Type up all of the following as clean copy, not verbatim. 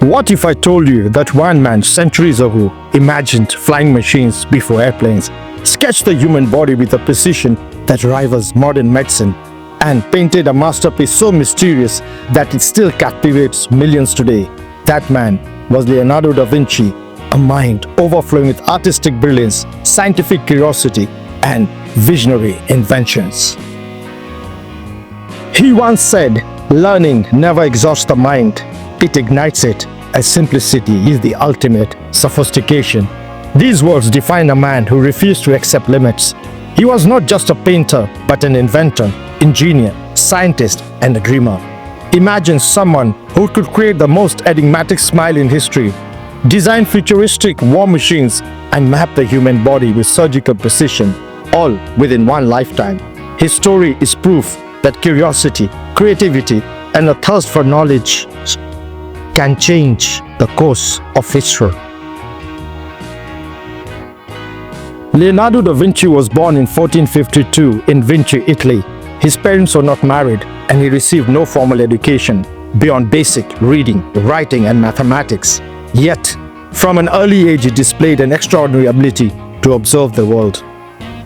What if I told you that one man centuries ago imagined flying machines before airplanes, sketched the human body with a precision that rivals modern medicine, and painted a masterpiece so mysterious that it still captivates millions today? That man was Leonardo da Vinci, a mind overflowing with artistic brilliance, scientific curiosity, and visionary inventions. He once said, "Learning never exhausts the mind, it ignites it, as simplicity is the ultimate sophistication." These words define a man who refused to accept limits. He was not just a painter, but an inventor, engineer, scientist, and a dreamer. Imagine someone who could create the most enigmatic smile in history, design futuristic war machines, and map the human body with surgical precision, all within one lifetime. His story is proof that curiosity, creativity, and a thirst for knowledge can change the course of history. Leonardo da Vinci was born in 1452 in Vinci, Italy. His parents were not married, and he received no formal education beyond basic reading, writing, and mathematics. Yet, from an early age, he displayed an extraordinary ability to observe the world.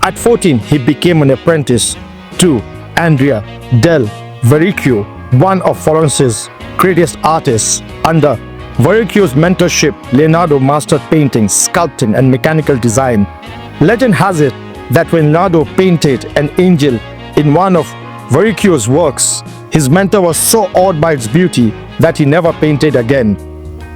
At 14, he became an apprentice to Andrea del Verrocchio, one of Florence's greatest artists. Under Verrocchio's mentorship, Leonardo mastered painting, sculpting, and mechanical design. Legend has it that when Leonardo painted an angel in one of Verrocchio's works, his mentor was so awed by its beauty that he never painted again.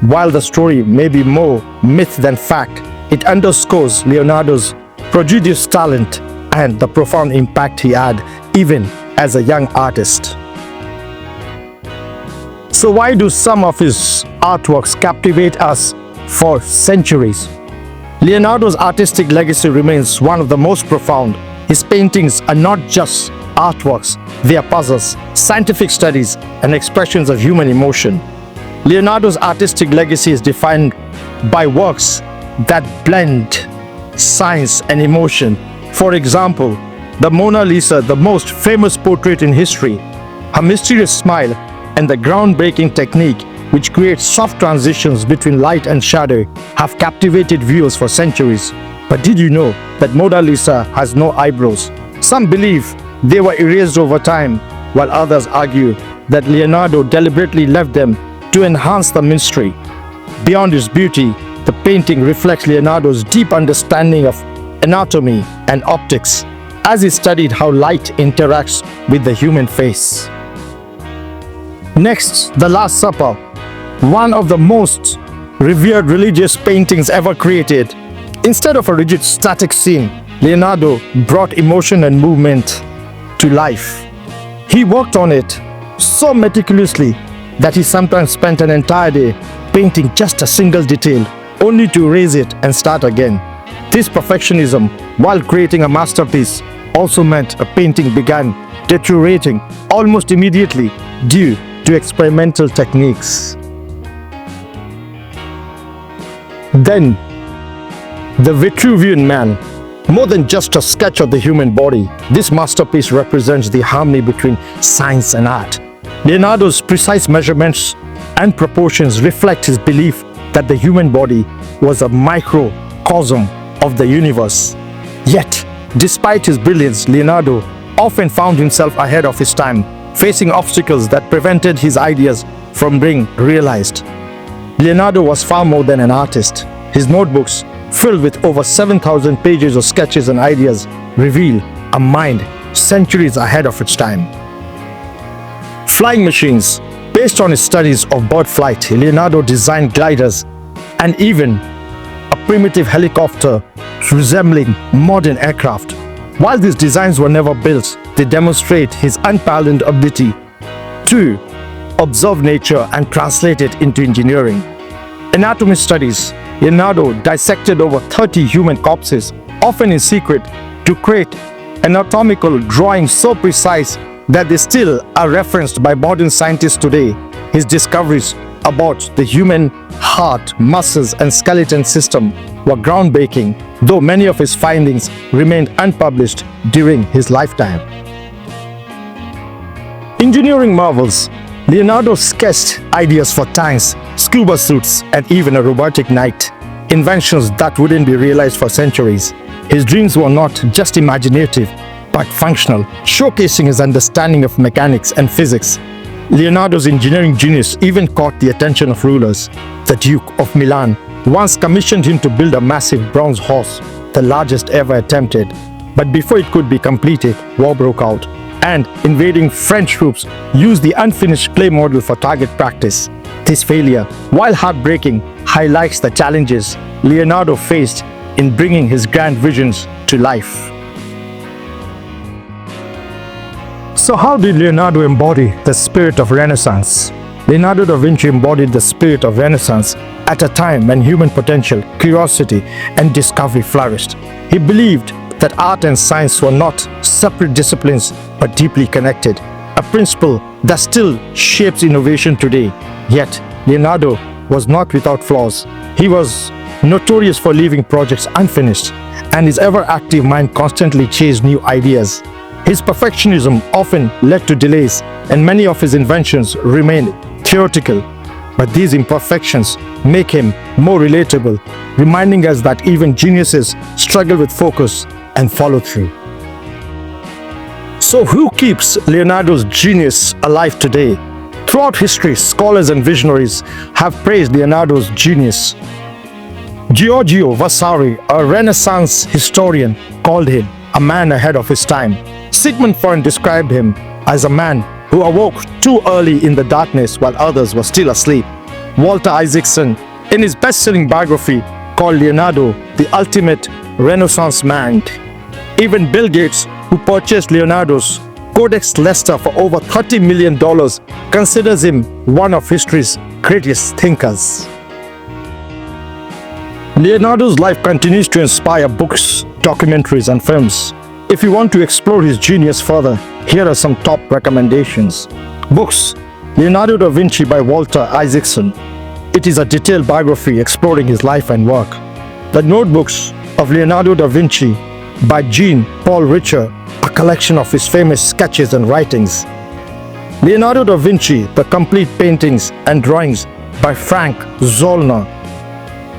While the story may be more myth than fact, it underscores Leonardo's prodigious talent and the profound impact he had even as a young artist. So why do some of his artworks captivate us for centuries? Leonardo's artistic legacy remains one of the most profound. His paintings are not just artworks, they are puzzles, scientific studies, and expressions of human emotion. Leonardo's artistic legacy is defined by works that blend science and emotion. For example, the Mona Lisa, the most famous portrait in history, her mysterious smile, and the groundbreaking technique which creates soft transitions between light and shadow have captivated viewers for centuries. But did you know that Mona Lisa has no eyebrows? Some believe they were erased over time, while others argue that Leonardo deliberately left them to enhance the mystery. Beyond its beauty, the painting reflects Leonardo's deep understanding of anatomy and optics, as he studied how light interacts with the human face. Next, The Last Supper, one of the most revered religious paintings ever created. Instead of a rigid static scene, Leonardo brought emotion and movement to life. He worked on it so meticulously that he sometimes spent an entire day painting just a single detail, only to erase it and start again. This perfectionism, while creating a masterpiece, also meant a painting began deteriorating almost immediately due to experimental techniques. Then, the Vitruvian Man. More than just a sketch of the human body, this masterpiece represents the harmony between science and art. Leonardo's precise measurements and proportions reflect his belief that the human body was a microcosm of the universe. Yet, despite his brilliance, Leonardo often found himself ahead of his time, facing obstacles that prevented his ideas from being realized. Leonardo was far more than an artist. His notebooks, filled with over 7,000 pages of sketches and ideas, reveal a mind centuries ahead of its time. Flying machines. Based on his studies of bird flight, Leonardo designed gliders and even a primitive helicopter resembling modern aircraft. While these designs were never built, they demonstrate his unparalleled ability to observe nature and translate it into engineering. Anatomy studies. Leonardo dissected over 30 human corpses, often in secret, to create anatomical drawings so precise that they still are referenced by modern scientists today. His discoveries about the human heart, muscles, and skeleton system were groundbreaking, though many of his findings remained unpublished during his lifetime. Engineering marvels. Leonardo sketched ideas for tanks, scuba suits, and even a robotic knight, inventions that wouldn't be realized for centuries. His dreams were not just imaginative, but functional, showcasing his understanding of mechanics and physics. Leonardo's engineering genius even caught the attention of rulers. The Duke of Milan once commissioned him to build a massive bronze horse, the largest ever attempted. But before it could be completed, war broke out, and invading French troops used the unfinished clay model for target practice. This failure, while heartbreaking, highlights the challenges Leonardo faced in bringing his grand visions to life. So how did Leonardo embody the spirit of Renaissance? Leonardo da Vinci embodied the spirit of Renaissance at a time when human potential, curiosity, and discovery flourished. He believed that art and science were not separate disciplines but deeply connected, a principle that still shapes innovation today. Yet, Leonardo was not without flaws. He was notorious for leaving projects unfinished, and his ever-active mind constantly chased new ideas. His perfectionism often led to delays, and many of his inventions remained theoretical. But these imperfections make him more relatable, reminding us that even geniuses struggle with focus and follow through. So who keeps Leonardo's genius alive today? Throughout history, scholars and visionaries have praised Leonardo's genius. Giorgio Vasari, a Renaissance historian, called him a man ahead of his time. Sigmund Freud described him as a man who awoke too early in the darkness while others were still asleep. Walter Isaacson, in his best-selling biography, called Leonardo the ultimate Renaissance man. Even Bill Gates, who purchased Leonardo's Codex Leicester for over $30 million, considers him one of history's greatest thinkers. Leonardo's life continues to inspire books, documentaries, and films. If you want to explore his genius further, here are some top recommendations. Books: Leonardo da Vinci by Walter Isaacson. It is a detailed biography exploring his life and work. The Notebooks of Leonardo da Vinci by Jean-Paul Richer, a collection of his famous sketches and writings. Leonardo da Vinci, The Complete Paintings and Drawings by Frank Zollner,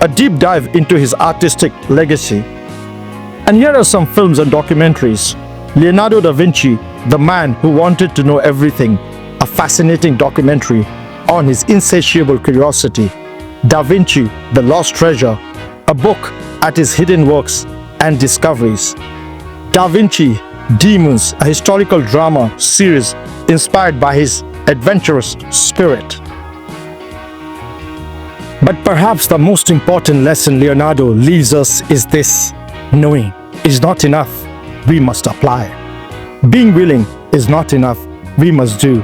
a deep dive into his artistic legacy. And here are some films and documentaries. Leonardo da Vinci, The Man Who Wanted to Know Everything, a fascinating documentary on his insatiable curiosity. Da Vinci, The Lost Treasure, a book at his hidden works and discoveries. Da Vinci, Demons, a historical drama series inspired by his adventurous spirit. But perhaps the most important lesson Leonardo leaves us is this: knowing is not enough, we must apply. Being willing is not enough, we must do.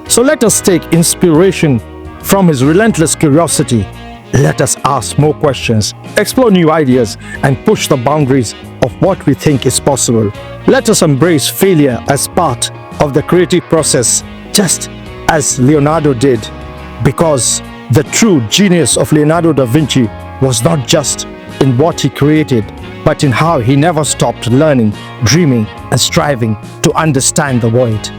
So let us take inspiration from his relentless curiosity. Let us ask more questions, explore new ideas, and push the boundaries of what we think is possible. Let us embrace failure as part of the creative process, just as Leonardo did, because the true genius of Leonardo da Vinci was not just in what he created, but in how he never stopped learning, dreaming, and striving to understand the world.